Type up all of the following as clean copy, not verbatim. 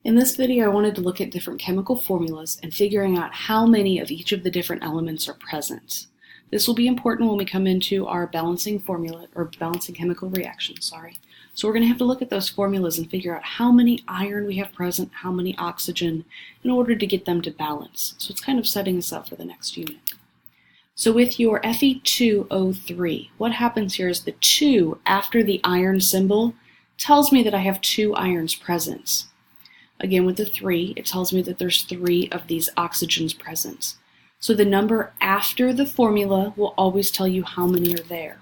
In this video, I wanted to look at different chemical formulas and figuring out how many of each of the different elements are present. This will be important when we come into our balancing formula, or balancing chemical reactions, So we're going to have to look at those formulas and figure out how many iron we have present, how many oxygen, in order to get them to balance. So it's kind of setting us up for the next unit. So with your Fe2O3, what happens here is the 2 after the iron symbol tells me that I have 2 irons present. Again, with the 3, it tells me that there's 3 of these oxygens present. So the number after the formula will always tell you how many are there.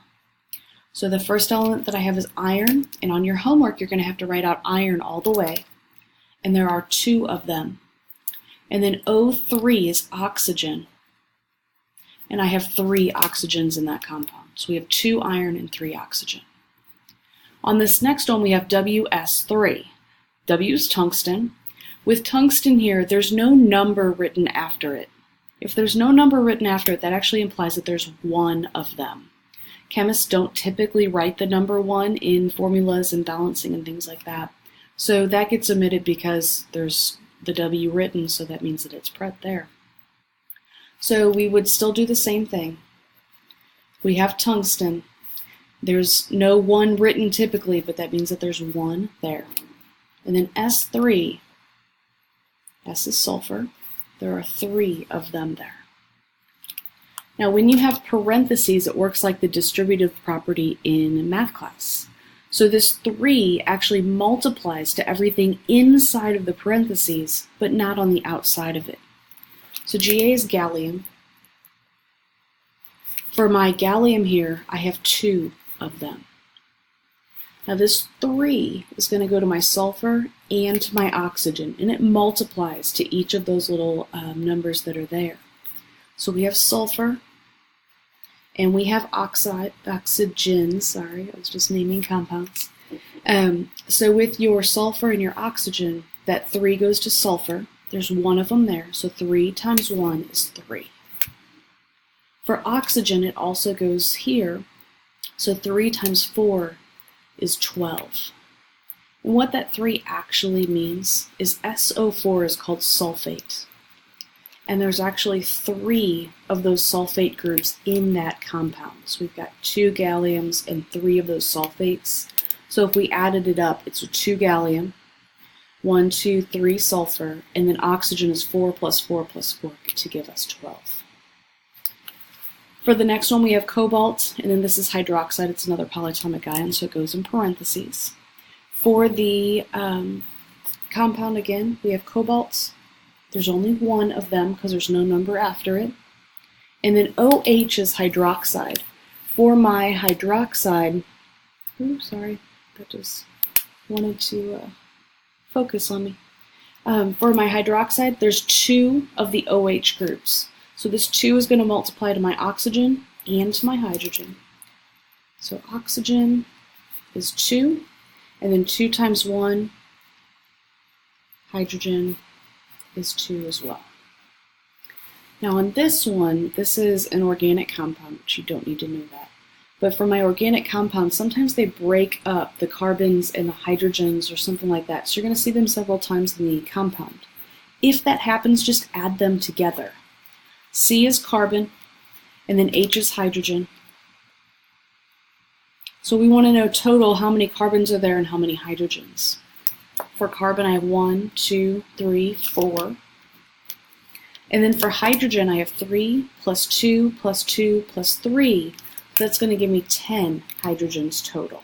So the first element that I have is iron, and on your homework you're going to have to write out iron all the way, and there are 2 of them. And then O3 is oxygen, and I have 3 oxygens in that compound. So we have 2 iron and 3 oxygen. On this next one we have WS3. W is tungsten. With tungsten here, there's no number written after it. If there's no number written after it, that actually implies that there's 1 of them. Chemists don't typically write the number 1 in formulas and balancing and things like that. So that gets omitted because there's the W written, so that means that it's there. So we would still do the same thing. We have tungsten. There's no 1 written typically, but that means that there's 1 there. And then S3, S is sulfur. There are 3 of them there. Now when you have parentheses, it works like the distributive property in math class. So this 3 actually multiplies to everything inside of the parentheses, but not on the outside of it. So Ga is gallium. For my gallium here, I have 2 of them. Now this 3 is going to go to my sulfur and to my oxygen, and it multiplies to each of those little numbers that are there. So we have sulfur, and we have oxygen, sorry, I was just naming compounds. So with your sulfur and your oxygen, that 3 goes to sulfur. There's 1 of them there, so 3 times 1 is 3. For oxygen, it also goes here, so 3 times 4 is 12. And what that 3 actually means is SO4 is called sulfate. And there's actually 3 of those sulfate groups in that compound. So we've got 2 galliums and 3 of those sulfates. So if we added it up, it's 2 gallium, 1, 2, 3 sulfur, and then oxygen is 4 plus 4 plus 4 to give us 12. For the next one we have cobalt, and then this is hydroxide. It's another polyatomic ion, so it goes in parentheses. For the compound again, we have cobalt. There's only 1 of them because there's no number after it. And then OH is hydroxide. For my hydroxide, that just wanted to focus on me. For my hydroxide, there's 2 of the OH groups. So this 2 is going to multiply to my oxygen and to my hydrogen. So oxygen is 2, and then 2 times 1, hydrogen is 2 as well. Now on this one, this is an organic compound, which you don't need to know that. But for my organic compounds, sometimes they break up the carbons and the hydrogens or something like that. So you're going to see them several times in the compound. If that happens, just add them together. C is carbon, and then H is hydrogen. So we want to know total how many carbons are there and how many hydrogens. For carbon, I have 1, 2, 3, 4. And then for hydrogen, I have 3 plus 2 plus 2 plus 3. So that's going to give me 10 hydrogens total.